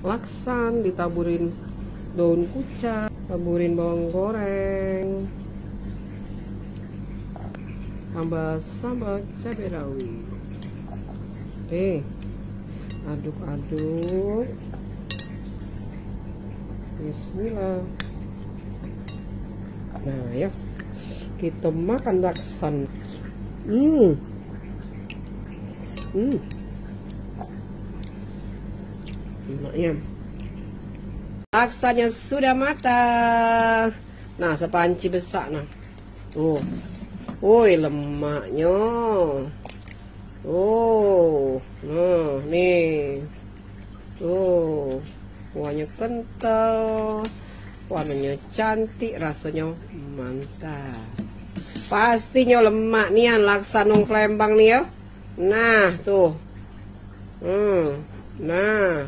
laksan, ditaburin daun kucai, taburin bawang goreng, tambah sambal cabai rawit. Aduk-aduk. Bismillah. Nah, ya, kita makan laksan. Emaknya. Laksanya sudah matang. Nah, sepanci besar nah. Tuh. Woi, lemaknya. Oh, nah, nih. Tuh. Kuahnya kental. Warnanya cantik, rasanya mantap. Pastinya lemak nian laksa nong Palembang nih ya. Nah, tuh. Nah.